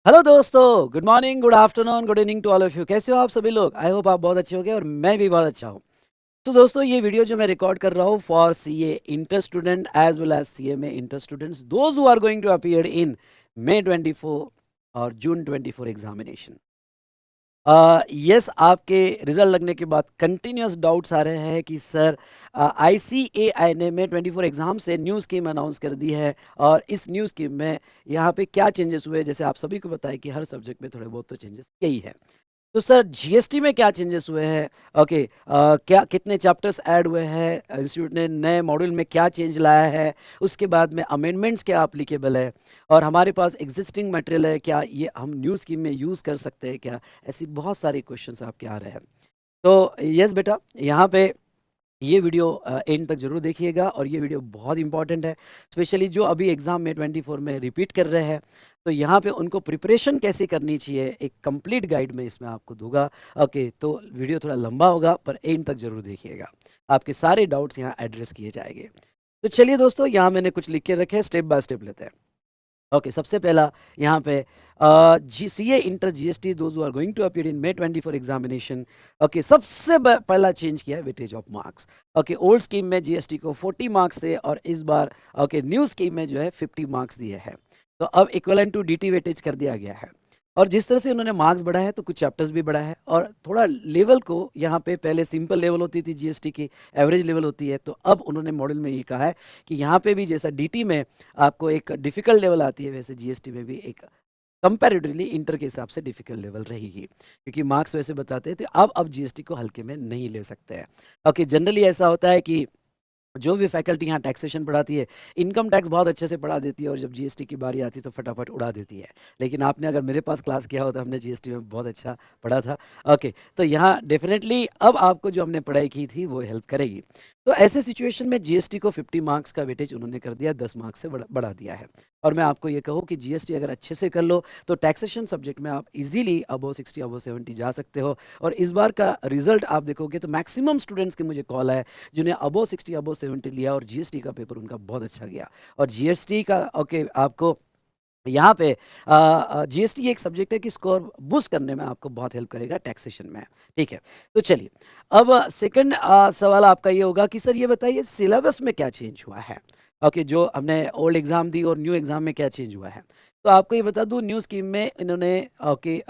Hello दोस्तों, good morning, good afternoon, good evening to all of you. कैसे हो आप सभी लोग? आई होप आप बहुत अच्छे होंगे और मैं भी बहुत अच्छा हूँ। तो दोस्तों, ये वीडियो जो मैं रिकॉर्ड कर रहा हूँ for CA inter student as well as CMA inter students those who are going to appear in May 24 और June 24 एग्जामिनेशन। यस, आपके रिजल्ट लगने के बाद कंटिन्यूस डाउट्स आ रहे हैं कि सर आईसीएआई ने May 24 एग्जाम से न्यू स्कीम अनाउंस कर दी है और इस न्यू स्कीम में यहाँ पे क्या चेंजेस हुए। जैसे आप सभी को पता है कि हर सब्जेक्ट में थोड़े बहुत तो चेंजेस यही है। तो सर जीएसटी में क्या चेंजेस हुए हैं? ओके, क्या कितने चैप्टर्स ऐड हुए हैं, इंस्टीट्यूट ने नए मॉड्यूल में क्या चेंज लाया है, उसके बाद में अमेंडमेंट्स क्या अप्लीकेबल है, और हमारे पास एग्जिस्टिंग मटेरियल है, क्या ये हम न्यू स्कीम में यूज़ कर सकते हैं क्या? ऐसी बहुत सारे क्वेश्चंस आपके आ रहे हैं। तो यस बेटा, यहाँ पे ये वीडियो एंड तक जरूर देखिएगा और ये वीडियो बहुत इंपॉर्टेंट है, स्पेशली जो अभी एग्जाम में 24 में रिपीट कर रहे हैं। तो यहाँ पे उनको प्रिपरेशन कैसे करनी चाहिए एक कंप्लीट गाइड में इसमें आपको दूंगा। ओके, तो वीडियो थोड़ा लंबा होगा पर एंड तक जरूर देखिएगा, आपके सारे डाउट्स यहाँ एड्रेस किए जाएंगे। तो चलिए दोस्तों, यहाँ मैंने कुछ लिख के रखे हैं, स्टेप बाय स्टेप लेते हैं। ओके, सबसे पहला यहाँ पे जी C A inter GST those who are going to appear in May 24 examination. Okay, सबसे पहला चेंज किया है weightage of marks. Okay, old scheme में जीएसटी को 40 मार्क्स थे और इस बार ओके न्यू स्कीम में जो है 50 मार्क्स दिए हैं। तो अब इक्वलेंट टू डीटी वेटेज कर दिया गया है। और जिस तरह से उन्होंने मार्क्स बढ़ा है तो कुछ चैप्टर्स भी बढ़ा है और थोड़ा लेवल को, यहाँ पे पहले सिंपल लेवल होती थी जीएसटी की, एवरेज लेवल होती है, तो अब उन्होंने मॉडल में ये कहा है कि यहाँ पे भी जैसा डीटी में आपको एक डिफिकल्ट लेवल आती है वैसे जीएसटी में भी एक कंपैरेटिवली इंटर के हिसाब से डिफिकल्ट लेवल रहेगी, क्योंकि मार्क्स वैसे बताते हैं। तो अब जीएसटी को हल्के में नहीं ले सकते हैं। ओके, जनरली ऐसा होता है कि जो भी फैकल्टी यहाँ टैक्सेशन पढ़ाती है, इनकम टैक्स बहुत अच्छे से पढ़ा देती है और जब जीएसटी की बारी आती है तो फटाफट उड़ा देती है। लेकिन आपने अगर मेरे पास क्लास किया हो तो हमने जीएसटी में बहुत अच्छा पढ़ा था। ओके, तो यहाँ डेफिनेटली अब आपको जो हमने पढ़ाई की थी वो हेल्प करेगी। तो ऐसे सिचुएशन में जीएसटी को 50 मार्क्स का वेटेज उन्होंने कर दिया, 10 मार्क्स से बढ़ा दिया है। और मैं आपको ये कहूँ कि जीएसटी अगर अच्छे से कर लो तो टैक्सेशन सब्जेक्ट में आप इजीली अबव 60 अबव 70 जा सकते हो। और इस बार का रिजल्ट आप देखोगे तो मैक्सिमम स्टूडेंट्स के मुझे कॉल है जिन्हें अबव 60 अबव 70 लिया और जीएसटी का पेपर उनका बहुत अच्छा गया। और जीएसटी का ओके आपको यहाँ पे जीएसटी एक सब्जेक्ट है कि स्कोर बूस्ट करने में आपको बहुत हेल्प करेगा टैक्सेशन में। ठीक है, तो चलिए अब सेकंड सवाल आपका ये होगा कि सर ये बताइए सिलेबस में क्या चेंज हुआ है। ओके, जो हमने ओल्ड एग्जाम दी और न्यू एग्जाम में क्या चेंज हुआ है। तो आपको ये बता दूं, न्यू स्कीम में इन्होंने ओके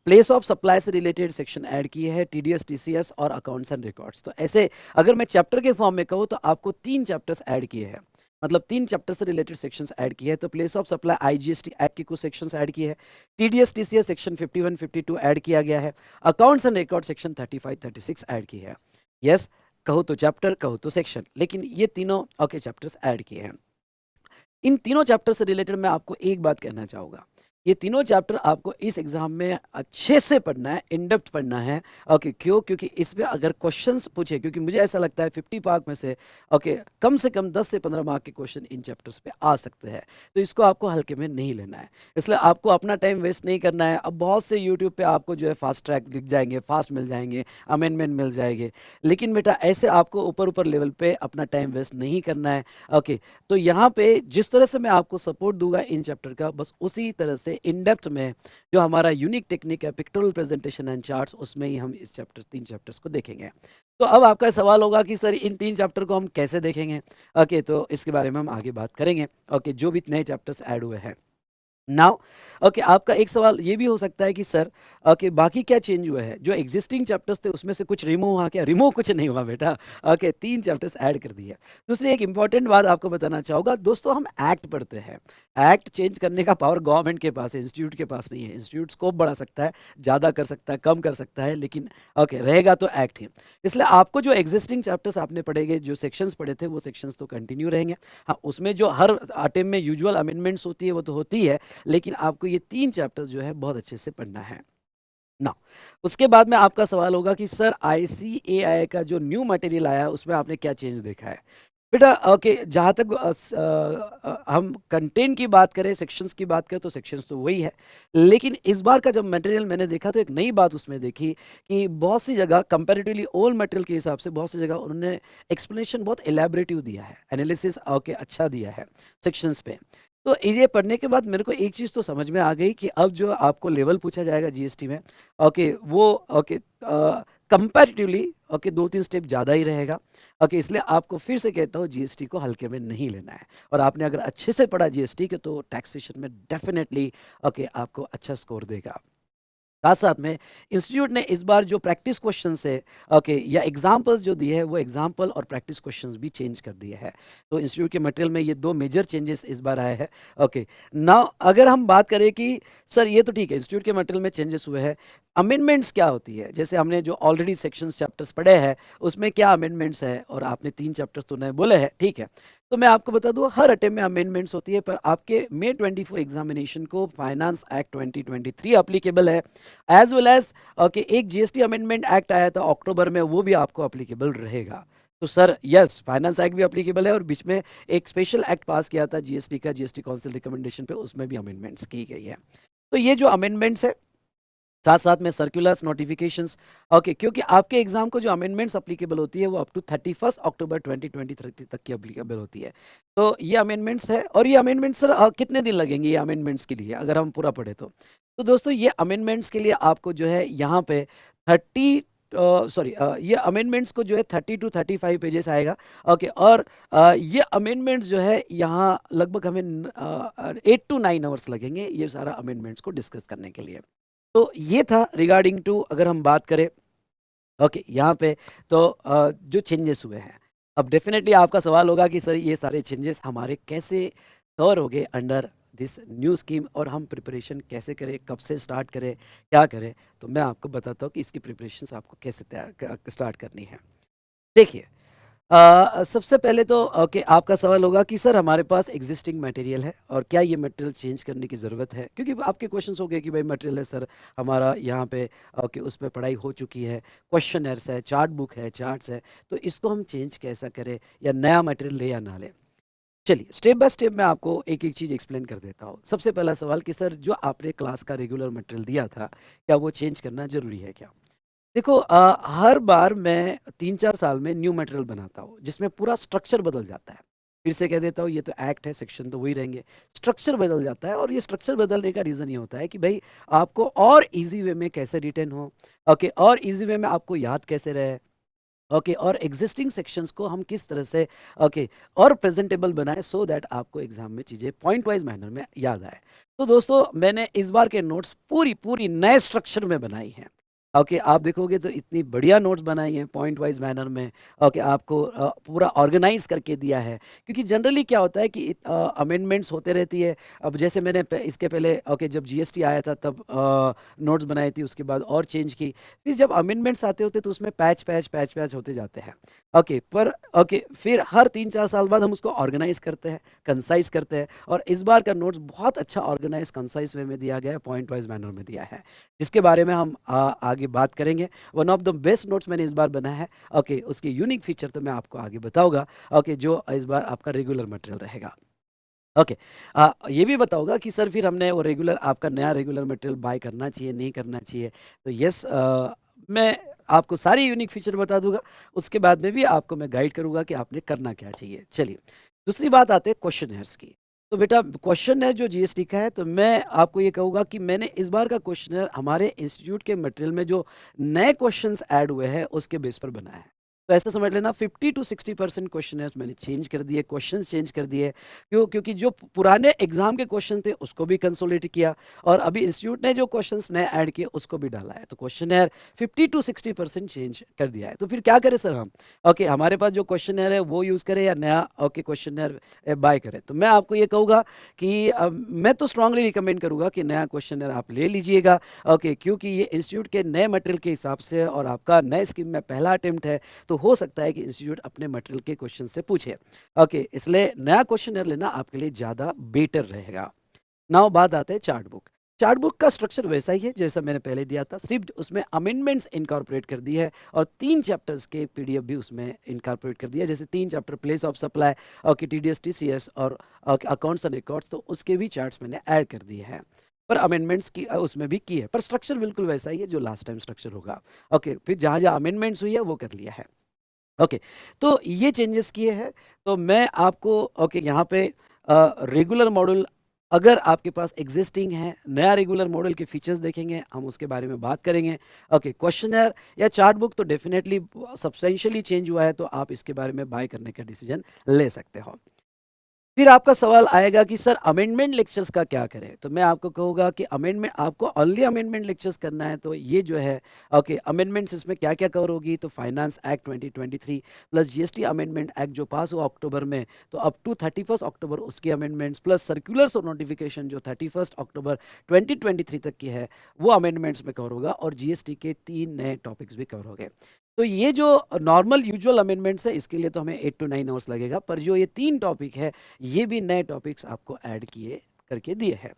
प्लेस ऑफ सप्लाई से रिलेटेड सेक्शन ऐड किए हैं, टीडीएस टीसीएस और अकाउंट्स एंड रिकॉर्ड्स। तो ऐसे अगर मैं चैप्टर के फॉर्म में कहूँ तो आपको 3 चैप्टर्स ऐड किए हैं, मतलब 3 चैप्टर से रिलेटेड सेक्शंस ऐड किए हैं। तो place of supply IGST act के कुछ सेक्शंस ऐड किए हैं, टीडीएस टीसीएस सेक्शन 51 52 ऐड किया गया है, accounts and record section 35 36 add किए हैं। यस, कहो तो चैप्टर, कहो तो सेक्शन, लेकिन ये तीनों ओके चैप्टर्स ऐड किए हैं। इन तीनों चैप्टर से रिलेटेड मैं आपको एक बात कहना चाहूँगा, ये तीनों चैप्टर आपको इस एग्जाम में अच्छे से पढ़ना है, इन डेप्थ पढ़ना है। ओके, क्यों? क्योंकि इसमें अगर क्वेश्चंस पूछे, क्योंकि मुझे ऐसा लगता है 50 मार्क में से कम 10 से 15 मार्क के क्वेश्चन इन चैप्टर्स पे आ सकते हैं। तो इसको आपको हल्के में नहीं लेना है, इसलिए आपको अपना टाइम वेस्ट नहीं करना है। अब बहुत से यूट्यूब पे आपको जो है फास्ट ट्रैक दिख जाएंगे, फास्ट मिल जाएंगे, अमेंडमेंट मिल जाएंगे, लेकिन बेटा ऐसे आपको ऊपर ऊपर लेवल पे अपना टाइम वेस्ट नहीं करना है। ओके, तो यहाँ पे जिस तरह से मैं आपको सपोर्ट दूंगा इन चैप्टर का, बस उसी तरह से इन डेप्थ में जो हमारा यूनिक टेक्निक है पिक्टोरियल प्रेजेंटेशन एंड चार्ट्स, उसमें ही हम इस चैप्टर 3 चैप्टर्स को देखेंगे। तो अब आपका सवाल होगा कि सर इन 3 चैप्टर को हम कैसे देखेंगे। ओके, तो इसके बारे में हम आगे बात करेंगे। ओके, जो भी नए चैप्टर्स ऐड हुए हैं नाउ। ओके, आपका एक सवाल ये भी हो सकता है कि सर ओके बाकी क्या चेंज हुआ है, जो एग्जिस्टिंग चैप्टर्स थे उसमें से कुछ रिमूव हुआ क्या? रिमूव कुछ नहीं हुआ बेटा। ओके, 3 चैप्टर्स ऐड कर दिए। दूसरी एक इंपॉर्टेंट बात आपको बताना चाहूँगा दोस्तों, हम एक्ट पढ़ते हैं, एक्ट चेंज करने का पावर गवर्नमेंट के पास है, इंस्टीट्यूट के पास नहीं है। इंस्टीट्यूट स्कोप बढ़ा सकता है, ज़्यादा कर सकता है, कम कर सकता है, लेकिन ओके रहेगा तो एक्ट ही। इसलिए आपको जो एग्जिस्टिंग चैप्टर्स आपने पढ़ेंगे, जो सेक्शंस पढ़े थे वो सेक्शंस तो कंटिन्यू रहेंगे। हाँ, उसमें जो हर अटेम्प्ट में यूजुअल अमेंडमेंट्स होती है वो तो होती है, लेकिन आपको ये 3 चैप्टर्स जो है बहुत अच्छे से पढ़ना है ना। उसके बाद में आपका सवाल होगा कि सर आईसीएआई का जो न्यू मटेरियल आया है उसमें आपने क्या चेंज देखा है। बेटा ओके, जहाँ तक हम कंटेंट की बात करें, सेक्शंस की बात करें तो सेक्शंस तो वही है, लेकिन इस बार का जब मटेरियल मैंने देखा तो एक नई बात उसमें देखी कि बहुत सी जगह कंपैरेटिवली ओल्ड मटेरियल के हिसाब से बहुत सी जगह उन्होंने एक्सप्लेनेशन बहुत एलैबोरेटिव दिया है, एनालिसिस ओके अच्छा दिया है सेक्शंस पे। तो ये पढ़ने के बाद मेरे को एक चीज़ तो समझ में आ गई कि अब जो आपको लेवल पूछा जाएगा जीएसटी में, ओके, वो ओके कंपैरेटिवली ओके 2-3 स्टेप ज़्यादा ही रहेगा। ओके, इसलिए आपको फिर से कहता हूँ जीएसटी को हल्के में नहीं लेना है। और आपने अगर अच्छे से पढ़ा जीएसटी के तो टैक्सेशन में डेफिनेटली ओके आपको अच्छा स्कोर देगा। साथ साथ में इंस्टीट्यूट ने इस बार जो प्रैक्टिस क्वेश्चंस है ओके या एग्जाम्पल्स जो दिए है वो एग्जाम्पल और प्रैक्टिस क्वेश्चंस भी चेंज कर दिए हैं। तो इंस्टीट्यूट के मटेरियल में ये दो मेजर चेंजेस इस बार आए हैं। ओके, नाउ अगर हम बात करें कि सर ये तो ठीक है इंस्टीट्यूट के मटेरियल में चेंजेस हुए हैं, अमेंडमेंट्स क्या होती है, जैसे हमने जो ऑलरेडी सेक्शंस चैप्टर्स पढ़े हैं उसमें क्या अमेंडमेंट्स है, और आपने 3 चैप्टर्स तो नए बोले हैं, ठीक है। तो मैं आपको बता दूं हर अटेम्प्ट में अमेंडमेंट्स होती है, पर आपके May 24 एग्जामिनेशन को फाइनेंस एक्ट 2023 अप्लीकेबल है, एज वेल एज ओके एक जीएसटी अमेंडमेंट एक्ट आया था अक्टूबर में, वो भी आपको अप्लीकेबल रहेगा। तो सर यस, फाइनेंस एक्ट भी अप्लीकेबल है, और बीच में एक स्पेशल एक्ट पास किया था जीएसटी का, जीएसटी काउंसिल रिकमेंडेशन पे, उसमें भी अमेंडमेंट्स की गई है। तो ये जो अमेंडमेंट्स है, साथ साथ में सर्कुलर्स नोटिफिकेशंस, ओके, क्योंकि आपके एग्जाम को जो अमेंडमेंट्स अप्लीकेबल होती है वो अप टू 31 अक्टूबर 2023 तक की अप्लीकेबल होती है। तो ये अमेंडमेंट्स है, और ये अमेंडमेंट्स सर कितने दिन लगेंगे ये अमेंडमेंट्स के लिए अगर हम पूरा पढ़े तो दोस्तों ये अमेंडमेंट्स के लिए आपको जो है यहाँ पे 30 सॉरी ये अमेंडमेंट्स को जो है 30 to 35 पेजेस आएगा। ओके, और ये अमेंडमेंट्स जो है यहाँ लगभग हमें 8 to 9 आवर्स लगेंगे ये सारा अमेंडमेंट्स को डिस्कस करने के लिए। तो ये था रिगार्डिंग टू अगर हम बात करें ओके यहाँ पे, तो जो चेंजेस हुए हैं, अब डेफिनेटली आपका सवाल होगा कि सर ये सारे चेंजेस हमारे कैसे कवर हो गए अंडर दिस न्यू स्कीम, और हम प्रिपरेशन कैसे करें, कब से स्टार्ट करें, क्या करें। तो मैं आपको बताता हूँ कि इसकी प्रिपरेशन आपको कैसे तैयार स्टार्ट करनी है। देखिए, सबसे पहले तो ओके आपका सवाल होगा कि सर हमारे पास एग्जिस्टिंग मटेरियल है और क्या ये मटेरियल चेंज करने की ज़रूरत है, क्योंकि आपके क्वेश्चंस हो गए कि भाई मटेरियल है सर हमारा यहाँ पे, ओके उसमें पढ़ाई हो चुकी है, क्वेश्चनर्स है, चार्ट बुक है, चार्ट्स है, तो इसको हम चेंज कैसा करें, या नया मटेरियल ले या ना ले। चलिए स्टेप बाय स्टेप मैं आपको एक एक चीज़ एक्सप्लेन कर देता हूँ। सबसे पहला सवाल कि सर जो आपने क्लास का रेगुलर मटेरियल दिया था क्या वो चेंज करना ज़रूरी है क्या। देखो हर बार मैं 3-4 साल में न्यू मटेरियल बनाता हूँ जिसमें पूरा स्ट्रक्चर बदल जाता है। फिर से कह देता हूँ ये तो एक्ट है, सेक्शन तो वही रहेंगे, स्ट्रक्चर बदल जाता है, और ये स्ट्रक्चर बदलने का रीज़न ये होता है कि भाई आपको और इजी वे में कैसे रिटेन हो, ओके, और इजी वे में आपको याद कैसे रहे, ओके, और एग्जिस्टिंग सेक्शंस को हम किस तरह से ओके और प्रेजेंटेबल बनाए सो दैट आपको एग्जाम में चीज़ें पॉइंट वाइज मैनर में याद आए। तो दोस्तों मैंने इस बार के नोट्स पूरी पूरी नए स्ट्रक्चर में बनाई हैं। ओके, आप देखोगे तो इतनी बढ़िया नोट्स बनाई हैं पॉइंट वाइज मैनर में। ओके, आपको पूरा ऑर्गेनाइज करके दिया है, क्योंकि जनरली क्या होता है कि अमेंडमेंट्स होते रहती है। अब जैसे मैंने इसके पहले ओके जब जीएसटी आया था तब नोट्स बनाई थी, उसके बाद और चेंज की, फिर जब अमेंडमेंट्स आते होते तो उसमें पैच पैच पैच पैच होते जाते हैं। ओके, पर ओके फिर हर 3-4 साल बाद हम उसको ऑर्गेनाइज करते हैं, कंसाइज करते हैं, और इस बार का नोट्स बहुत अच्छा ऑर्गेनाइज कंसाइज वे में दिया गया है, पॉइंट वाइज मैनर में दिया है, जिसके बारे में हम आगे बात करेंगे। One of the best notes मैंने इस बार बनाया है। ओके, उसके यूनिक फीचर तो मैं आपको आगे बताऊंगा, ओके, जो इस बार आपका रेगुलर मटेरियल रहेगा। ओके, ये भी बताऊंगा कि सर फिर हमने वो रेगुलर आपका नया रेगुलर मटेरियल बाय करना चाहिए नहीं करना चाहिए। तो यस, मैं आपको सारी यूनिक फीचर बता दूंगा, उसके बाद में भी आपको मैं गाइड करूंगा कि आपने करना क्या चाहिए। चलिए दूसरी बात आते हैं क्वेश्चन की। तो बेटा क्वेश्चन है जो जीएसटी का है, तो मैं आपको ये कहूँगा कि मैंने इस बार का क्वेश्चन हमारे इंस्टीट्यूट के मटेरियल में जो नए क्वेश्चंस ऐड हुए हैं उसके बेस पर बनाया है। तो ऐसा समझ लेना 50 to 60% क्वेश्चन मैंने चेंज कर दिए, क्वेश्चंस चेंज कर दिए। क्योंकि जो पुराने एग्जाम के क्वेश्चन थे उसको भी कंसोलिडेट किया, और अभी इंस्टीट्यूट ने जो क्वेश्चंस नए ऐड किए उसको भी डाला है। तो क्वेश्चन 50 to 60% चेंज कर दिया है। तो फिर क्या करें सर हम, ओके हमारे पास जो क्वेश्चन है वो यूज़ करें या नया ओके क्वेश्चन बाय करें। तो मैं आपको ये कहूँगा कि मैं तो स्ट्रांगली रिकमेंड करूँगा कि नया क्वेश्चन आप ले लीजिएगा। ओके, क्योंकि ये इंस्टीट्यूट के नए मटेरियल के हिसाब से है और आपका नए स्कीम में पहला अटेम्प्ट है, तो हो सकता है कि इंस्टीट्यूट अपने मटेरियल के क्वेश्चन से पूछे। ओके, इसलिए नया क्वेश्चन लेना आपके लिए ज़्यादा बेटर रहेगा। नाउ बात आते हैं चार्ट बुक। चार्ट बुक का स्ट्रक्चर वैसा ही है जैसा मैंने पहले दिया था, सिर्फ उसमें अमेंडमेंट्स इनकॉर्पोरेट कर दी है, और 3 चैप्टर्स के पीडीएफ भी उसमें इनकॉर्पोरेट कर दिया है। जैसे 3 chapter place of supply, okay TDS TCS और अकाउंट्स एंड रिकॉर्ड्स, तो उसके भी चार्ट्स मैंने ऐड कर दिए हैं, पर अमेंडमेंट्स की उसमें भी की है, पर स्ट्रक्चर बिल्कुल वैसा ही है जो लास्ट टाइम स्ट्रक्चर होगा। ओके, फिर जहाँ जहाँ अमेंडमेंट्स हुई है वो कर लिया है। ओके, तो ये चेंजेस किए हैं। तो मैं आपको ओके यहाँ पे रेगुलर मॉड्यूल अगर आपके पास एग्जिस्टिंग है, नया रेगुलर मॉडल के फीचर्स देखेंगे, हम उसके बारे में बात करेंगे। ओके, क्वेश्चनर या चार्ट बुक तो डेफिनेटली सब्सटेंशियली चेंज हुआ है, तो आप इसके बारे में बाय करने का डिसीजन ले सकते हो। फिर आपका सवाल आएगा कि सर अमेंडमेंट लेक्चर्स का क्या करें, तो मैं आपको कहूँगा कि अमेंडमेंट आपको ओनली अमेंडमेंट लेक्चर्स करना है, तो ये जो है ओके अमेंडमेंट्स इसमें क्या क्या कवर होगी, तो finance act 2023 plus GST amendment act जो पास हुआ अक्टूबर में, तो अप टू 31 अक्टूबर उसकी अमेंडमेंट्स प्लस सर्कुलर्स और नोटिफिकेशन जो 31 अक्टूबर 2023 तक की है वो अमेंडमेंट्स में कवर होगा, और जीएसटी के 3 नए टॉपिक्स भी कवर हो गए। तो ये जो नॉर्मल यूजुअल अमेंडमेंट्स है इसके लिए तो हमें 8 to 9 आवर्स लगेगा, पर जो ये 3 टॉपिक है ये भी नए टॉपिक्स आपको ऐड किए करके दिए हैं।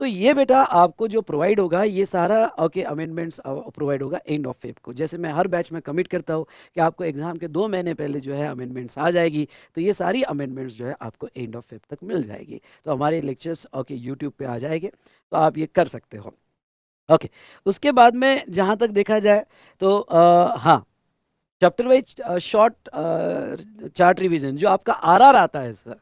तो ये बेटा आपको जो प्रोवाइड होगा ये सारा ओके अमेंडमेंट्स प्रोवाइड होगा एंड ऑफ फेब को। जैसे मैं हर बैच में कमिट करता हूँ कि आपको एग्जाम के 2 महीने पहले जो है अमेंडमेंट्स आ जाएगी, तो ये सारी अमेंडमेंट्स जो है आपको एंड ऑफ फेब तक मिल जाएगी। तो हमारे लेक्चर्स ओके यूट्यूब पे आ जाएंगे, तो आप ये कर सकते हो। ओके, उसके बाद में जहाँ तक देखा जाए तो हाँ, chapter wise short chart revision जो आपका आरआर आता है सर,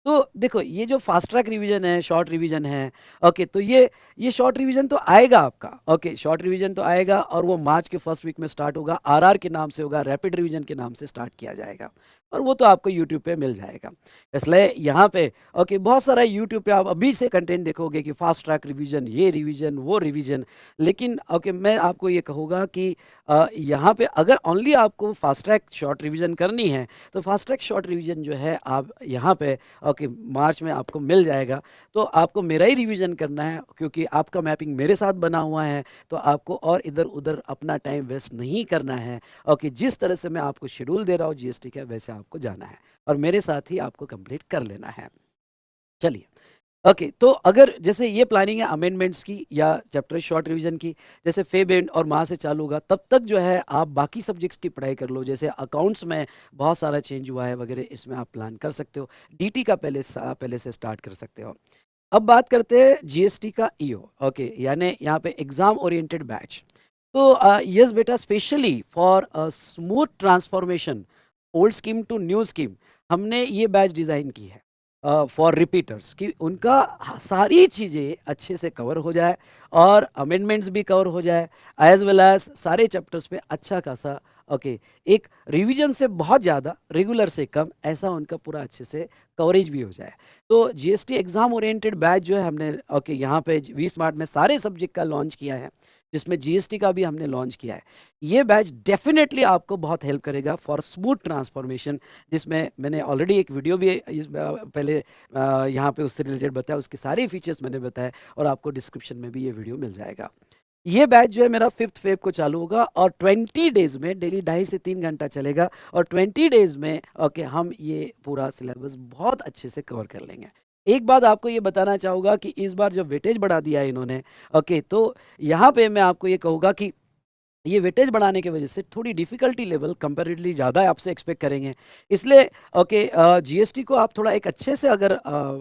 तो देखो ये जो फास्ट ट्रैक रिवीजन है, शॉर्ट रिवीजन है, ओके, तो ये शॉर्ट रिवीजन तो आएगा आपका, ओके, शॉर्ट रिवीजन तो आएगा और वो मार्च के फर्स्ट वीक में स्टार्ट होगा, आरआर के नाम से होगा, रैपिड रिवीजन के नाम से स्टार्ट किया जाएगा, और वो तो आपको यूट्यूब पे मिल जाएगा। इसलिए यहाँ पे ओके बहुत सारा यूट्यूब पे आप अभी से कंटेंट देखोगे कि फास्ट ट्रैक रिवीजन, ये रिवीजन, वो रिवीजन, लेकिन ओके मैं आपको ये कहूँगा कि यहाँ पे अगर ओनली आपको फास्ट ट्रैक शॉर्ट रिवीजन करनी है, तो फास्ट ट्रैक शॉर्ट रिवीजन जो है आप यहाँ पे ओके मार्च में आपको मिल जाएगा। तो आपको मेरा ही रिवीजन करना है क्योंकि आपका मैपिंग मेरे साथ बना हुआ है, तो आपको और इधर उधर अपना टाइम वेस्ट नहीं करना है। ओके, जिस तरह से मैं आपको शेड्यूल दे रहा हूँ जीएसटी का, वैसे आपको जाना है और मेरे साथ ही आपको कंप्लीट कर लेना है। चलिए, ओके, तो अगर जैसे ये प्लानिंग है अमेंडमेंट्स की या चैप्टर शॉर्ट रिवीजन की, जैसे फेब एंड और माह से चालू होगा, तब तक जो है आप बाकी सब्जेक्ट्स की पढ़ाई कर लो। जैसे अकाउंट्स में बहुत सारा चेंज हुआ है वगैरह, इसमें आप प्लान कर सकते हो। डीटी का पहले से स्टार्ट कर सकते हो। अब बात करते हैं जीएसटी का ईओ, ओके, यानी यहाँ पे एग्जाम ओरिएंटेड बैच। तो यस बेटा, specially for smooth transformation old scheme to new scheme हमने ये बैच डिज़ाइन की है फॉर रिपीटर्स, कि उनका सारी चीज़ें अच्छे से कवर हो जाए और अमेंडमेंट्स भी कवर हो जाए, एज वेल एज सारे चैप्टर्स पे अच्छा खासा ओके एक रिवीजन से बहुत ज़्यादा, रेगुलर से कम, ऐसा उनका पूरा अच्छे से कवरेज भी हो जाए। तो जीएसटी एग्जाम ओरिएंटेड बैच जो है हमने ओके यहाँ पे वी स्मार्ट में सारे सब्जेक्ट का लॉन्च किया है, जिसमें जीएसटी का भी हमने लॉन्च किया है। ये बैच डेफिनेटली आपको बहुत हेल्प करेगा फॉर स्मूथ ट्रांसफॉर्मेशन, जिसमें मैंने ऑलरेडी एक वीडियो भी पहले यहाँ पे उससे रिलेटेड बताया, उसके सारे फीचर्स मैंने बताया और आपको डिस्क्रिप्शन में भी ये वीडियो मिल जाएगा। ये बैच जो है मेरा 5 फेब को चालू होगा और 20 डेज में डेली 2.5 से 3 घंटा चलेगा, और 20 डेज में ओके हम ये पूरा सिलेबस बहुत अच्छे से कवर कर लेंगे। एक बात आपको ये बताना चाहूँगा कि इस बार जब वेटेज बढ़ा दिया है इन्होंने, ओके, तो यहाँ पे मैं आपको ये कहूँगा कि ये वेटेज बढ़ाने की वजह से थोड़ी डिफिकल्टी लेवल कंपैरेटिवली ज़्यादा आपसे एक्सपेक्ट करेंगे। इसलिए ओके जीएसटी को आप थोड़ा एक अच्छे से अगर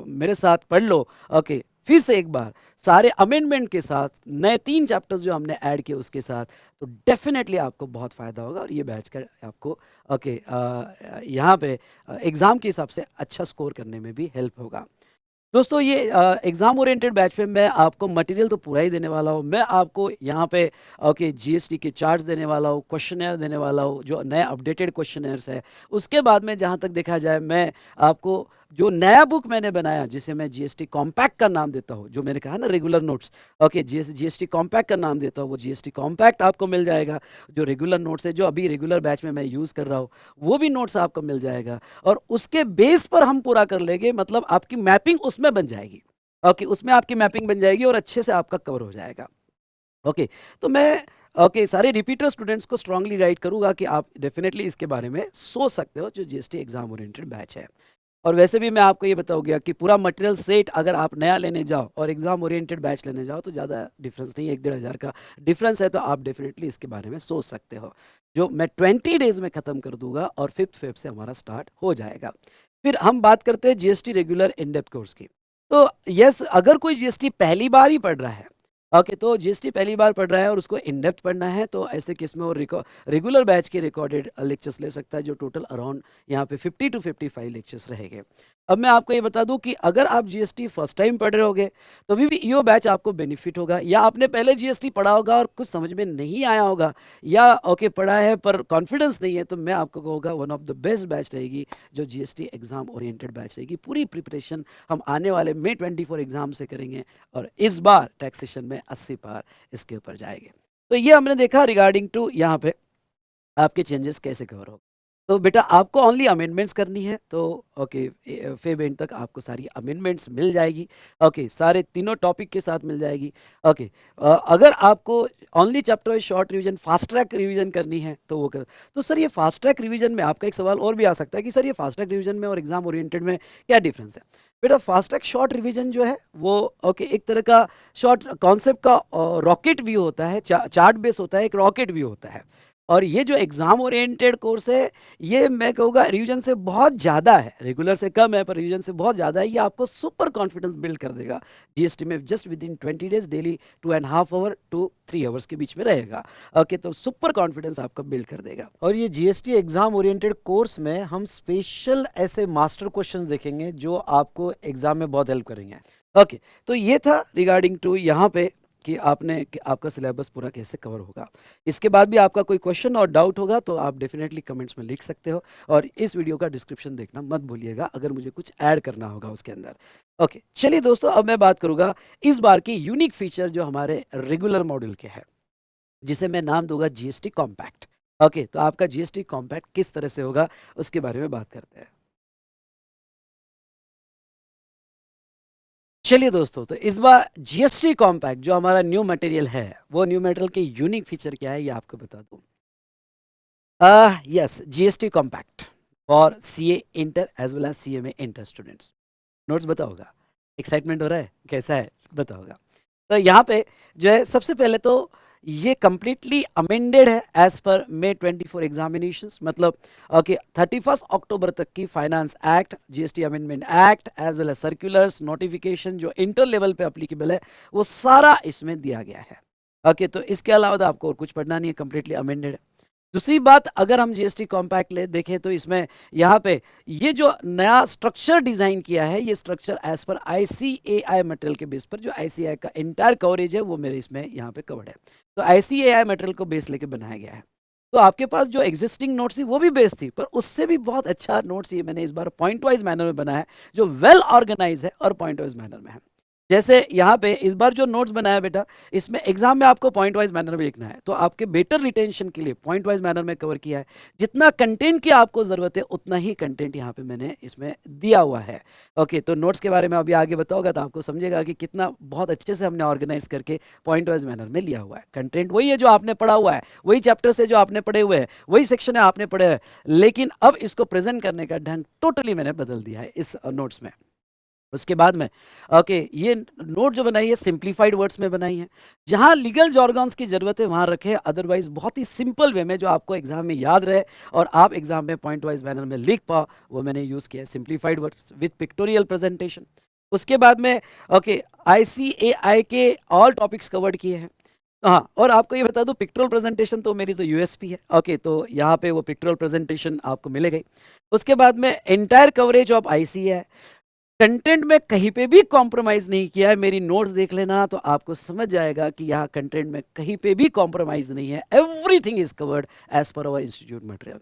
मेरे साथ पढ़ लो, ओके, फिर से एक बार सारे अमेंडमेंट के साथ नए 3 चैप्टर्स जो हमने ऐड किए उसके साथ, तो डेफिनेटली आपको बहुत फ़ायदा होगा और ये बैच का आपको ओके यहाँ पे एग्ज़ाम के हिसाब से अच्छा स्कोर करने में भी हेल्प होगा। दोस्तों ये एग्ज़ाम ओरिएंटेड बैच पे मैं आपको मटेरियल तो पूरा ही देने वाला हूँ। मैं आपको यहाँ पे ओके जीएसटी के चार्ट्स देने वाला हूँ, क्वेश्चनर देने वाला हूँ, जो नए अपडेटेड क्वेश्चनर्स है। उसके बाद में जहाँ तक देखा जाए, मैं आपको जो नया बुक मैंने बनाया जिसे मैं जीएसटी कॉम्पैक्ट का नाम देता हूँ, जो मैंने कहा ना regular notes, okay GST compact का नाम देता हूँ, वो जीएसटी कॉम्पैक्ट आपको मिल जाएगा। जो रेगुलर नोट्स है जो अभी रेगुलर बैच में मैं यूज़ कर रहा हूँ, वो भी नोट्स आपको मिल जाएगा और उसके बेस पर हम पूरा कर लेंगे, मतलब आपकी मैपिंग उसमें बन जाएगी। ओके, उसमें आपकी मैपिंग बन जाएगी और अच्छे से आपका कवर हो जाएगा। ओके, तो मैं ओके सारे रिपीटर स्टूडेंट्स को स्ट्रांगली गाइड करूंगा कि आप डेफिनेटली इसके बारे में सोच सकते हो, जो जीएसटी एग्जाम ओरिएंटेड बैच है। और वैसे भी मैं आपको ये बताऊंगा कि पूरा मटेरियल सेट अगर आप नया लेने जाओ और एग्जाम ओरिएंटेड बैच लेने जाओ तो ज़्यादा डिफरेंस नहीं है, 1-1.5 हज़ार का डिफरेंस है, तो आप डेफिनेटली इसके बारे में सोच सकते हो। जो मैं 20 डेज में ख़त्म कर दूंगा और 5th फेब से हमारा स्टार्ट हो जाएगा। फिर हम बात करते हैं GST regular in depth course की। तो यस, अगर कोई जीएसटी पहली बार ही पढ़ रहा है ओके, तो जीएसटी पहली बार पढ़ रहा है और उसको इन डेप्थ पढ़ना है, तो ऐसे केस में वो रेगुलर बैच के रिकॉर्डेड लेक्चर्स ले सकता है, जो टोटल अराउंड यहाँ पे 50 टू 55 लेक्चर्स रहेंगे। अब मैं आपको ये बता दूं कि अगर आप जीएसटी फर्स्ट टाइम पढ़ रहे होगे तो भी ईओ बैच आपको बेनिफिट होगा, या आपने पहले जीएसटी पढ़ा होगा और कुछ समझ में नहीं आया होगा, या ओके पढ़ा है पर कॉन्फिडेंस नहीं है, तो मैं आपको कहूँगा one of the best batch रहेगी जो जीएसटी एग्जाम ओरिएंटेड बैच रहेगी। पूरी प्रिपरेशन हम आने वाले May 24 एग्जाम से करेंगे और इस बार टैक्सेशन में 80 पार इसके ऊपर जाएंगे। तो ये हमने देखा रिगार्डिंग टू यहाँ पे आपके चेंजेस कैसे कवर हो। तो बेटा आपको ओनली अमेंडमेंट्स करनी है, तो ओके फेब एंड तक आपको सारी अमेंडमेंट्स मिल जाएगी। ओके सारे तीनों टॉपिक के साथ मिल जाएगी। ओके अगर आपको only chapter wise short revision fast track revision करनी है तो वो कर। तो सर ये फास्ट ट्रैक रिवीजन में आपका एक सवाल और भी आ सकता है कि सर ये फास्ट ट्रैक रिवीजन में और एग्जाम ओरिएंटेड में क्या डिफरेंस है। बेटा फास्ट ट्रैक शॉर्ट रिवीजन जो है वो ओके एक तरह का शॉर्ट कॉन्सेप्ट का रॉकेट व्यू होता है, चार्ट बेस होता है, एक रॉकेट व्यू होता है। और ये जो एग्जाम ओरिएंटेड कोर्स है ये मैं कहूँगा रिवीजन से बहुत ज़्यादा है, रेगुलर से कम है पर रिवीजन से बहुत ज़्यादा है। ये आपको सुपर कॉन्फिडेंस बिल्ड कर देगा जीएसटी में, just within 20 days daily 2.5 hour to 3 hours के बीच में रहेगा। ओके तो सुपर कॉन्फिडेंस आपका बिल्ड कर देगा। और ये जीएसटी एग्जाम ओरिएंटेड कोर्स में हम स्पेशल ऐसे मास्टर क्वेश्चन देखेंगे जो आपको एग्जाम में बहुत हेल्प करेंगे। ओके तो ये था रिगार्डिंग टू यहाँ पे कि आपका सिलेबस पूरा कैसे कवर होगा। इसके बाद भी आपका कोई क्वेश्चन और डाउट होगा तो आप डेफिनेटली कमेंट्स में लिख सकते हो, और इस वीडियो का डिस्क्रिप्शन देखना मत भूलिएगा अगर मुझे कुछ ऐड करना होगा उसके अंदर। ओके चलिए दोस्तों, अब मैं बात करूंगा इस बार की यूनिक फीचर जो हमारे रेगुलर मॉड्यूल के हैं, जिसे मैं नाम दूंगा जीएसटी कॉम्पैक्ट। ओके तो आपका जीएसटी कॉम्पैक्ट किस तरह से होगा उसके बारे में बात करते हैं। चलिए दोस्तों, तो इस बार जीएसटी कॉम्पैक्ट जो हमारा न्यू मटेरियल है, वो न्यू मटेरियल के यूनिक फीचर क्या है ये आपको बता दूं। Yes, GST compact for CA inter as well as CMA inter students. Notes बताओगा, एक्साइटमेंट हो रहा है, कैसा है बताओगा। तो यहाँ पे जो है सबसे पहले तो ये कंप्लीटली अमेंडेड है एज पर May 24 एग्जामिनेशंस, मतलब ओके 31 अक्टूबर तक की finance act, GST amendment act as well as circulars notification जो इंटर लेवल पे अप्लीकेबल है वो सारा इसमें दिया गया है। ओके तो इसके अलावा तो आपको और कुछ पढ़ना नहीं है, कंप्लीटली अमेंडेड है। दूसरी बात, अगर हम जीएसटी कॉम्पैक्ट ले देखें तो इसमें यहाँ पे ये जो नया स्ट्रक्चर डिजाइन किया है, ये structure as per ICAI material के बेस पर, जो आईसीएआई का इंटायर कवरेज है वो मेरे इसमें यहाँ पे कवर्ड है। तो आईसीएआई मटेरियल को बेस लेके बनाया गया है। तो आपके पास जो एग्जिस्टिंग नोट्स थी वो भी बेस थी, पर उससे भी बहुत अच्छा नोट्स ये मैंने इस बार पॉइंट वाइज मैनर में बनाया है, जो वेल ऑर्गेनाइज है और पॉइंट वाइज मैनर में है। जैसे यहाँ पे इस बार जो नोट्स बनाया बेटा, इसमें एग्जाम में आपको पॉइंट वाइज मैनर में लिखना है, तो आपके बेटर रिटेंशन के लिए पॉइंट वाइज मैनर में कवर किया है। जितना कंटेंट की आपको जरूरत है उतना ही कंटेंट यहाँ पे मैंने इसमें दिया हुआ है। ओके तो नोट्स के बारे में अभी आगे बताओगा तो आपको समझेगा कि कितना बहुत अच्छे से हमने ऑर्गेनाइज करके पॉइंट वाइज मैनर में लिया हुआ है। कंटेंट वही है जो आपने पढ़ा हुआ है, वही चैप्टर से जो आपने पढ़े हुए हैं, वही सेक्शन है आपने पढ़े हैं, लेकिन अब इसको प्रेजेंट करने का ढंग टोटली मैंने बदल दिया है इस नोट्स में। उसके बाद में ओके ये नोट जो बनाई है सिंप्लीफाइड वर्ड्स में बनाई है, जहां लीगल जॉर्गन्स की जरूरत है वहां रखे, अदरवाइज बहुत ही सिंपल वे में जो आपको एग्जाम में याद रहे और आप एग्जाम में पॉइंट वाइज मैनर में लिख पाओ, वो मैंने यूज किया है simplified words with pictorial presentation. उसके बाद में ओके आईसीएआई के ऑल टॉपिक्स कवर्ड किए हैं। हाँ, और आपको ये बता दूं पिक्टोरियल प्रेजेंटेशन तो मेरी तो यूएसपी है। ओके तो यहाँ पे वो पिक्टोरियल प्रेजेंटेशन आपको मिलेगी। उसके बाद में एंटायर कवरेज ऑफ आईसी है, कंटेंट में कहीं पे भी कॉम्प्रोमाइज नहीं किया है। मेरी नोट्स देख लेना तो आपको समझ जाएगा कि यहाँ कंटेंट में कहीं पे भी कॉम्प्रोमाइज नहीं है, everything is covered as per our institute material.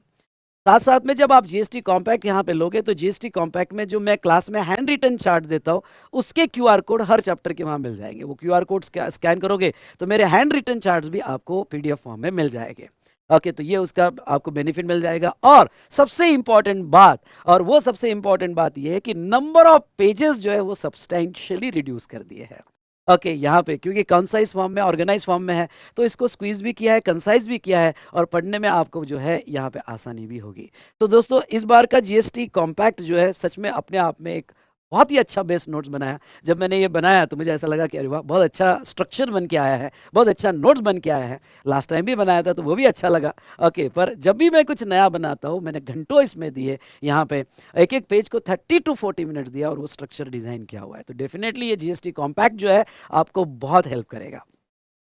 साथ साथ में जब आप जीएसटी कॉम्पैक्ट यहाँ पे लोगे तो जीएसटी कॉम्पैक्ट में जो मैं क्लास में हैंड रिटन चार्ट देता हूँ उसके क्यूआर कोड हर चैप्टर के वहां मिल जाएंगे। वो क्यूआर कोड स्कैन करोगे तो मेरे हैंड रिटन चार्ट्स भी आपको पीडीएफ फॉर्म में मिल जाएंगे। ओके तो ये उसका आपको बेनिफिट मिल जाएगा। और सबसे इंपॉर्टेंट बात, और वो सबसे इंपॉर्टेंट बात ये है कि नंबर ऑफ पेजेस जो है वो सब्सटेंशियली रिड्यूस कर दिए हैं। ओके यहाँ पे क्योंकि कंसाइज फॉर्म में ऑर्गेनाइज फॉर्म में है तो इसको स्क्वीज भी किया है, कंसाइज भी किया है, और पढ़ने में आपको जो है यहाँ पे आसानी भी होगी। तो दोस्तों इस बार का जीएसटी कॉम्पैक्ट जो है सच में अपने आप में एक बहुत ही अच्छा बेस नोट्स बनाया। जब मैंने ये बनाया तो मुझे ऐसा लगा कि अरे वाह बहुत अच्छा स्ट्रक्चर बन के आया है, बहुत अच्छा नोट्स बन के आया है। लास्ट टाइम भी बनाया था तो वो भी अच्छा लगा। ओके पर जब भी मैं कुछ नया बनाता हूँ मैंने घंटों इसमें दिए, यहाँ पे एक एक पेज को 30 टू 40 मिनट्स दिया और वो स्ट्रक्चर डिजाइन किया हुआ है। तो डेफिनेटली ये जीएसटी कॉम्पैक्ट जो है आपको बहुत हेल्प करेगा।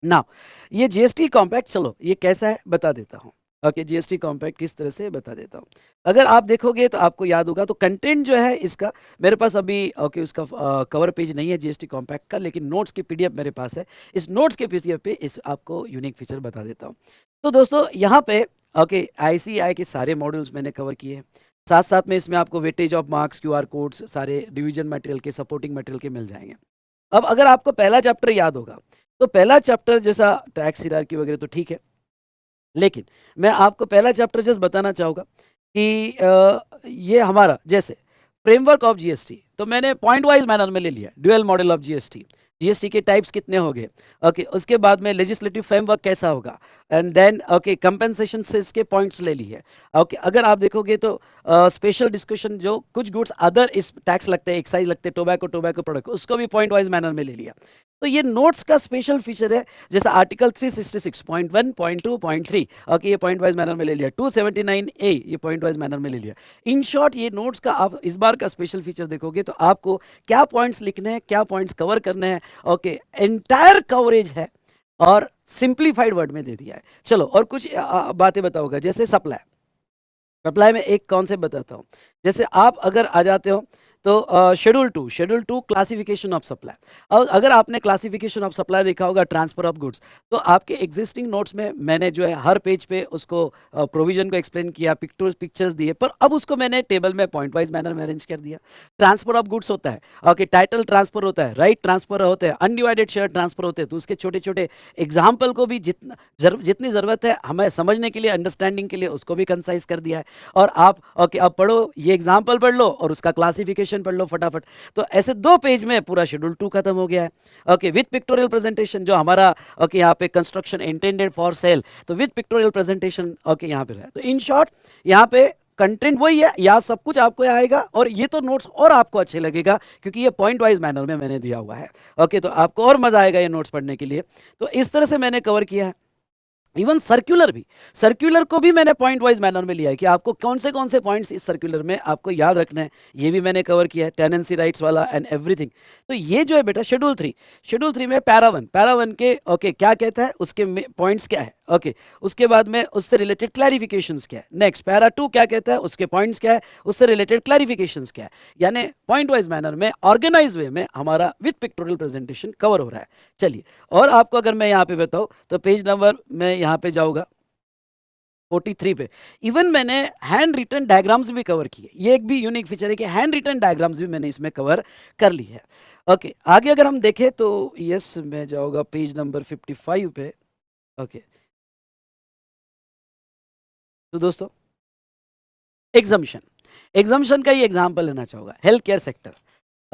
नाउ ये जीएसटी कॉम्पैक्ट, चलो ये कैसा है बता देता हूँ। ओके, जीएसटी कॉम्पैक्ट किस तरह से बता देता हूँ। अगर आप देखोगे तो आपको याद होगा, तो कंटेंट जो है इसका मेरे पास अभी ओके उसका कवर पेज नहीं है जीएसटी कॉम्पैक्ट का, लेकिन नोट्स की पीडीएफ मेरे पास है। इस नोट्स के पीडीएफ पे इस आपको यूनिक फीचर बता देता हूँ। तो दोस्तों यहाँ पे ओके आईसीआई के सारे मॉड्यूल्स मैंने कवर किए हैं। साथ साथ में इसमें आपको weightage of marks, QR codes, सारे डिवीजन मटेरियल के, सपोर्टिंग मटेरियल के मिल जाएंगे। अब अगर आपको पहला चैप्टर याद होगा, तो पहला चैप्टर जैसा टैक्स हियरार्की वगैरह तो ठीक है, लेकिन मैं आपको पहला चैप्टर जस्ट बताना चाहूँगा कि ये हमारा जैसे फ्रेमवर्क ऑफ जीएसटी, तो मैंने पॉइंट वाइज मैनर में ले लिया। Dual model of GST, GST के टाइप्स कितने हो गए, ओके उसके बाद में लेजिस्लेटिव फ्रेमवर्क कैसा होगा, एंड देन ओके कंपेंसेशन से इसके पॉइंट्स ले लिए। ओके अगर आप देखोगे तो स्पेशल डिस्कशन जो कुछ गुड्स अदर इस टैक्स लगते हैं, एक्साइज लगते हैं, टोबैको प्रोडक्ट, उसको भी पॉइंट वाइज मैनर में ले लिया। तो ये नोट्स का स्पेशल फीचर है। जैसे आर्टिकल 366.1, 0.2, 0.3 ओके ये पॉइंट वाइज मैनर में ले लिया। 279A ये पॉइंट वाइज मैनर में ले लिया। इन शॉर्ट ये नोट्स का आप इस बार का स्पेशल फीचर देखोगे तो आपको क्या पॉइंट्स लिखने हैं, क्या पॉइंट्स कवर करने हैं, ओके एंटायर कवरेज है और सिंप्लीफाइड वर्ड में दे दिया है। चलो और कुछ बातें बताओगे, जैसे सप्लाई। सप्लाई में एक कॉन्सेप्ट बताता हूँ। जैसे आप अगर आ जाते हो तो schedule two classification of supply. और अगर आपने क्लासिफिकेशन ऑफ सप्लाई देखा होगा, ट्रांसफर ऑफ गुड्स, तो आपके एग्जिस्टिंग नोट्स में मैंने जो है हर पेज पे उसको प्रोविजन को एक्सप्लेन किया, पिक्चर्स दिए, पर अब उसको मैंने टेबल में पॉइंट वाइज मैनर में अरेंज कर दिया। ट्रांसफर ऑफ गुड्स होता है, ओके टाइटल ट्रांसफर होता है, राइट ट्रांसफर होते हैं, अनडिवाइडेड शेयर ट्रांसफर होते हैं, तो उसके छोटे छोटे एग्जाम्पल को भी जितनी ज़रूरत है हमें समझने के लिए, अंडरस्टैंडिंग के लिए, उसको भी कंसाइज कर दिया है। और आप ओके अब पढ़ो, ये एग्जाम्पल पढ़ लो और उसका क्लासिफिकेशन पढ़ लो फटाफट। तो ऐसे 2 पेज में पूरा शेड्यूल 2 खत्म हो गया है। ओके विद पिक्टोरियल प्रेजेंटेशन, जो हमारा ओके यहाँ पे कंस्ट्रक्शन इंटेंडेड फॉर सेल, तो विद पिक्टोरियल प्रेजेंटेशन ओके यहाँ पे रहा। तो इन शॉर्ट यहाँ पे कंटेंट वही है, याद सब कुछ आपको आएगा, और ये तो नोट्स और आपको अच्छे लगेगा क्योंकि ये पॉइंट वाइज मैनर में मैंने दिया हुआ है। ओके तो आपको और मजा आएगा ये नोट्स पढ़ने के लिए। तो इस तरह से मैंने कवर किया है। इवन सर्कुलर को भी मैंने पॉइंट वाइज मैनर में लिया है कि आपको कौन से पॉइंट्स इस सर्कुलर में आपको याद रखना है, ये भी मैंने कवर किया है, टेनेंसी राइट्स वाला एंड एवरीथिंग। तो ये जो है बेटा शेड्यूल 3 में पैरा वन के ओके क्या कहता है, उसके पॉइंट्स क्या है, ओके उसके बाद में उससे रिलेटेड क्लैरिफिकेशंस क्या है। नेक्स्ट पैरा 2 क्या कहता है, उसके पॉइंट्स क्या है, उससे रिलेटेड क्लैरिफिकेशंस क्या है। यानी पॉइंट वाइज मैनर में ऑर्गेनाइज वे में हमारा विद पिक्टोरियल प्रेजेंटेशन कवर हो रहा है। चलिए और आपको अगर मैं यहाँ पे बताऊँ तो पेज नंबर मैं यहाँ पे जाऊँगा 43 पे, इवन मैंने हैंड रिटन डायग्राम्स भी कवर किए। ये एक भी यूनिक फीचर है कि हैंड रिटन डायग्राम्स भी मैंने इसमें कवर कर ली है। ओके आगे अगर हम देखें तो यस मैं जाऊँगा पेज नंबर 55 पे। ओके तो दोस्तों एग्जाम्शन का ही एग्जाम्पल लेना चाहूँगा, health care sector.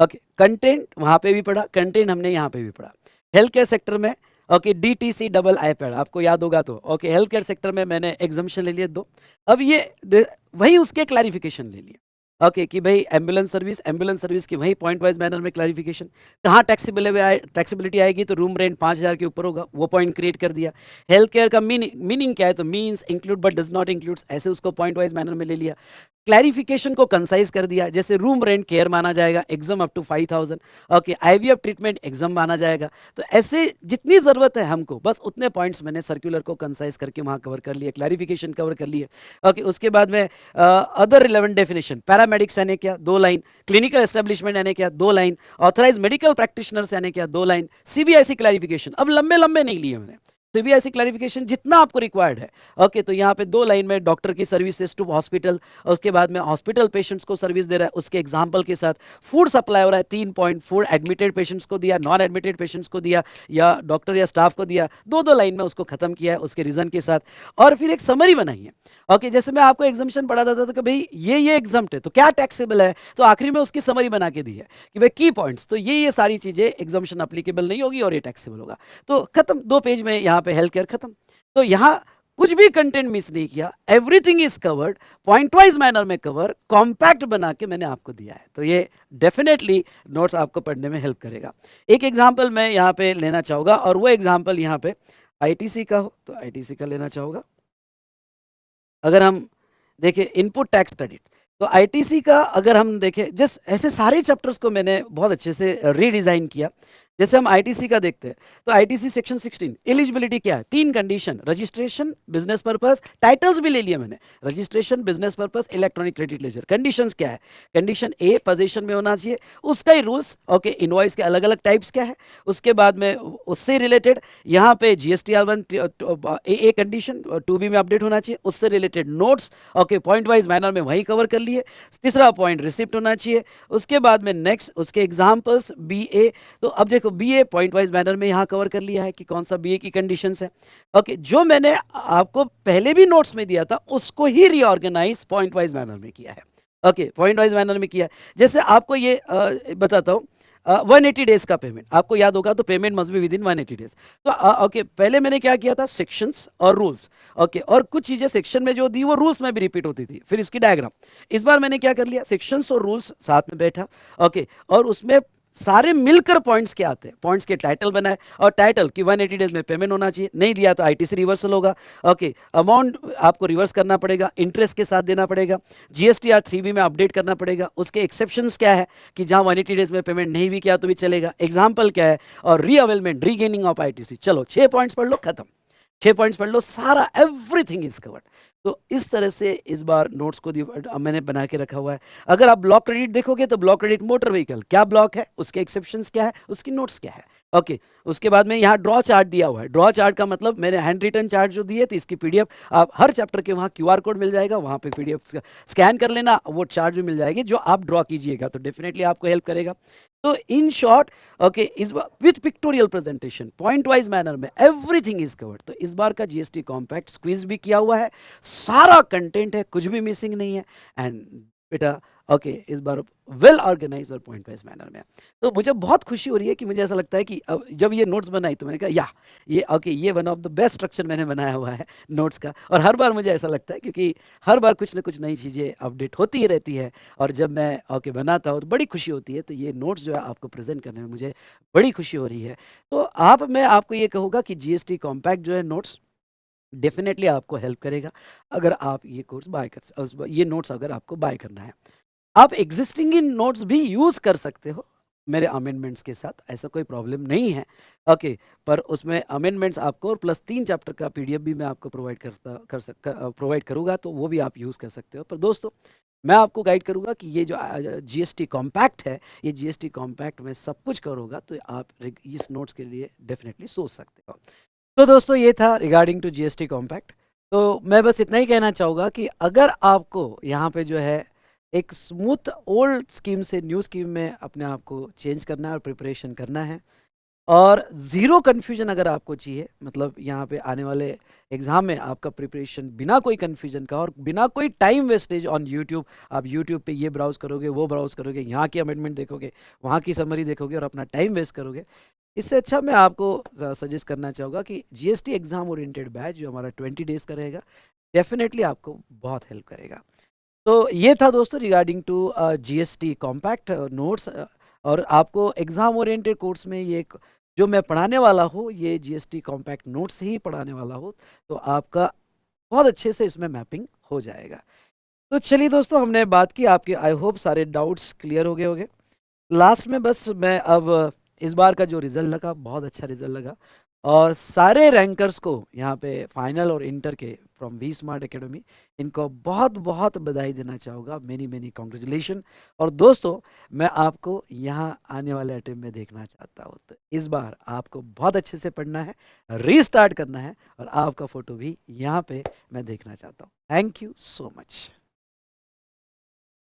Okay content वहाँ पे भी पढ़ा, कंटेंट हमने यहाँ पे भी पढ़ा। हेल्थ केयर सेक्टर में okay DTC double eye pad आपको याद होगा, तो ओके हेल्थ केयर सेक्टर में मैंने एग्जाम्शन ले लिए 2। अब ये वही उसके क्लैरिफिकेशन ले लिया ओके कि भाई एम्बुलेंस सर्विस की वही पॉइंट वाइज मैनर में क्लैरिफिकेशन। कहाँ टैक्सेबिलिटी आएगी, तो रूम रेंट 5,000 के ऊपर होगा, वो पॉइंट क्रिएट कर दिया। हेल्थ केयर का मीनिंग क्या है, तो means include but does not includes, ऐसे उसको पॉइंट वाइज मैनर में ले लिया। क्लैरिफिकेशन को कंसाइज कर दिया, जैसे रूम रेंट केयर माना जाएगा, exempt up to 5,000, okay IVF treatment exempt माना जाएगा। तो ऐसे जितनी ज़रूरत है हमको, बस उतने पॉइंट्स मैंने सर्कुलर को कंसाइज करके वहाँ कवर कर लिए, क्लैरिफिकेशन कवर कर लिए। ओके उसके बाद में अदर रिलेवेंट डेफिनेशन, पैरामेडिक्स यानी क्या 2 लाइन, क्लिनिकल एस्टेब्लिशमेंट यानी क्या 2 लाइन, ऑथराइज मेडिकल प्रैक्टिशनर्स यानी क्या 2 लाइन, सीबीआईसी क्लैरिफिकेशन। अब लंबे लंबे नहीं लिए मैंने, सीबीआईसी क्लैरिफिकेशन जितना आपको रिक्वायर्ड है। ओके तो यहाँ पे 2 लाइन में डॉक्टर की सर्विसेज टू हॉस्पिटल, उसके बाद में हॉस्पिटल पेशेंट्स को सर्विस दे रहा है, उसके एग्जाम्पल के साथ फूड सप्लाई हो रहा है 3.4, एडमिटेड पेशेंट्स को दिया, नॉन एडमिटेड पेशेंट्स को दिया, या डॉक्टर या स्टाफ को दिया, 2 लाइन में उसको खत्म किया है उसके रीजन के साथ। और फिर एक समरी बनाई है। ओके जैसे मैं आपको एग्जामिशन पढ़ाता था तो कि भाई ये एग्जाम्प्ट है तो क्या टैक्सेबल है, तो आखिरी में उसकी समरी बना के दी है कि भाई की पॉइंट्स, तो ये सारी चीजें एग्जामिशन अप्लीकेबल नहीं होगी और ये टैक्सेबल होगा। तो खत्म, 2 पेज में यहाँ पे हेल्थ केयर खत्म। तो यहाँ कुछ भी कंटेंट मिस नहीं किया, everything is covered, point wise manner में कवर, कॉम्पैक्ट बना के मैंने आपको दिया है। तो ये डेफिनेटली नोट्स आपको पढ़ने में हेल्प करेगा। एक एग्जाम्पल मैं यहाँ पे लेना चाहूँगा, और वो एग्जाम्पल यहाँ पे आईटीसी का हो तो आईटीसी का लेना चाहूँगा। अगर हम देखें इनपुट टैक्स क्रेडिट, तो आईटीसी का अगर हम देखें, जस्ट ऐसे सारे चैप्टर्स को मैंने बहुत अच्छे से रीडिज़ाइन किया। जैसे हम आईटीसी का देखते हैं, तो आईटीसी सेक्शन 16 एलिजिबिलिटी क्या है, 3 condition, registration, business purpose, titles भी ले लिए मैंने, registration, business purpose, electronic credit ledger. Conditions क्या है, कंडीशन ए पोजीशन में होना चाहिए, उसका ही रूल्स, ओके, इनवॉइस के अलग अलग टाइप्स क्या है, उसके बाद में उससे रिलेटेड यहाँ पे जीएसटीआर 1 ए कंडीशन 2B में अपडेट होना चाहिए, उससे related notes, okay, point wise manner में वही कवर कर लिए। तीसरा पॉइंट रिसिप्ट होना चाहिए, उसके बाद में नेक्स्ट उसके एग्जाम्पल्स BA। तो अब देखो BA पॉइंट वाइज मैनर में यहाँ कवर कर लिया है कि कौन सा BA की कंडीशंस है। ओके, जो मैंने आपको पहले भी नोट्स में दिया था उसको ही रीऑर्गेनाइज पॉइंट वाइज मैनर में किया है। ओके, पॉइंट वाइज मैनर में किया है। जैसे आपको ये बताता हूँ, 180 डेज का पेमेंट आपको याद होगा, तो payment must be with in 180 days. तो ओके, पहले मैंने क्या किया था, सेक्शंस और रूल्स, ओके, और कुछ चीजें सेक्शन में जो दी वो रूल्स में भी रिपीट होती थी, फिर इसकी डायग्राम। इस बार मैंने क्या कर लिया, सेक्शंस और रूल्स साथ में बैठा, ओके, और उसमें सारे मिलकर पॉइंट्स के आते हैं, पॉइंट्स के टाइटल बनाए, और टाइटल कि 180 डेज में पेमेंट होना चाहिए, नहीं दिया तो आईटीसी रिवर्सल होगा, ओके, अमाउंट आपको रिवर्स करना पड़ेगा, इंटरेस्ट के साथ देना पड़ेगा, जीएसटीआर 3B में अपडेट करना पड़ेगा, उसके एक्सेप्शंस क्या है कि जहां 180 डेज में पेमेंट नहीं भी किया तो भी चलेगा, एग्जाम्पल क्या है, और रीअवेलमेंट रीगेनिंग ऑफ आईटीसी। चलो 6 पॉइंट्स पढ़ लो, खत्म, 6 पॉइंट्स पढ़ लो, सारा एवरीथिंग इज कवर्ड। तो इस तरह से इस बार नोट्स को मैंने बना के रखा हुआ है। अगर आप ब्लॉक क्रेडिट देखोगे तो ब्लॉक क्रेडिट मोटर व्हीकल क्या ब्लॉक है, उसके एक्सेप्शंस क्या है, उसकी नोट्स क्या है, ओके। उसके बाद में यहाँ ड्रॉ चार्ट दिया हुआ है, ड्रॉ चार्ट का मतलब मैंने हैंड रिटन चार्ट जो दिए, तो इसकी पीडीएफ आप हर चैप्टर के वहाँ QR कोड मिल जाएगा, वहाँ पे पीडीएफ स्कैन कर लेना, वो चार्ट भी मिल जाएगी जो आप ड्रॉ कीजिएगा, तो डेफिनेटली आपको हेल्प करेगा। तो इन शॉर्ट, ओके, इस बार with pictorial presentation point wise manner में एवरीथिंग इज कवर्ड। तो इस बार का जीएसटी कॉम्पैक्ट स्क्वीज भी किया हुआ है, सारा कंटेंट है, कुछ भी मिसिंग नहीं है, एंड बेटा ओके, इस बार वेल ऑर्गेनाइज और पॉइंट वाइज मैनर में। तो मुझे बहुत खुशी हो रही है कि मुझे ऐसा लगता है कि अब जब ये नोट्स बनाई तो मैंने कहा या ये ओके, ये one of the best structure मैंने बनाया हुआ है नोट्स का। और हर बार मुझे ऐसा लगता है क्योंकि हर बार कुछ ना कुछ नई चीज़ें अपडेट होती ही रहती है, और जब मैं ओके बनाता हूँ तो बड़ी खुशी होती है। तो ये नोट्स जो है आपको प्रेजेंट करने में मुझे बड़ी खुशी हो रही है। तो मैं आपको ये कहूँगा कि जीएसटी कॉम्पैक्ट जो है नोट्स डेफिनेटली आपको हेल्प करेगा अगर आप ये कोर्स बाय कर, ये नोट्स अगर आपको बाय करना है। आप एग्जिस्टिंग इन नोट्स भी यूज कर सकते हो मेरे अमेंडमेंट्स के साथ, ऐसा कोई प्रॉब्लम नहीं है, ओके। पर उसमें अमेंडमेंट्स आपको और प्लस 3 चैप्टर का पीडीएफ भी मैं आपको प्रोवाइड करूंगा, तो वो भी आप यूज़ कर सकते हो। पर दोस्तों, मैं आपको गाइड करूंगा कि ये जो जीएसटी कॉम्पैक्ट है, ये जीएसटी कॉम्पैक्ट में सब कुछ करूँगा, तो आप इस नोट्स के लिए डेफिनेटली सोच सकते हो। तो दोस्तों, ये था रिगार्डिंग टू जीएसटी कॉम्पैक्ट। तो मैं बस इतना ही कहना चाहूँगा कि अगर आपको यहाँ पे जो है एक स्मूथ ओल्ड स्कीम से न्यू स्कीम में अपने आप को चेंज करना है और प्रिपरेशन करना है, और ज़ीरो कन्फ्यूजन अगर आपको चाहिए, मतलब यहाँ पे आने वाले एग्ज़ाम में आपका प्रिपरेशन बिना कोई कन्फ्यूजन का और बिना कोई टाइम वेस्टेज ऑन यूट्यूब, आप यूट्यूब पे ये ब्राउज़ करोगे, वो ब्राउज़ करोगे, यहाँ की अमेंडमेंट देखोगे, वहाँ की समरी देखोगे और अपना टाइम वेस्ट करोगे, इससे अच्छा मैं आपको सजेस्ट करना चाहूँगा कि जीएसटी एग्ज़ाम ओरिएंटेड बैच जो हमारा 20 डेज़ का रहेगा, डेफिनेटली आपको बहुत हेल्प करेगा। तो ये था दोस्तों regarding to GST compact notes, और आपको एग्ज़ाम ओरिएंटेड कोर्स में ये जो मैं पढ़ाने वाला हूँ, ये जीएसटी कॉम्पैक्ट नोट्स ही पढ़ाने वाला हूँ, तो आपका बहुत अच्छे से इसमें मैपिंग हो जाएगा। तो चलिए दोस्तों, हमने बात की, आपके आई होप सारे डाउट्स क्लियर हो गए होंगे। लास्ट में बस मैं अब इस बार का जो रिज़ल्ट लगा, बहुत अच्छा रिज़ल्ट लगा, और सारे रैंकर्स को यहाँ पे फाइनल और इंटर के फ्रॉम वी स्मार्ट एकेडमी, इनको बहुत बहुत बधाई देना चाहूँगा, मेनी मेनी कॉन्ग्रेचुलेशन। और दोस्तों, मैं आपको यहाँ आने वाले अटेम्प्ट में देखना चाहता हूँ, तो इस बार आपको बहुत अच्छे से पढ़ना है, रीस्टार्ट करना है, और आपका फ़ोटो भी यहाँ पे मैं देखना चाहता हूँ। Thank you so much.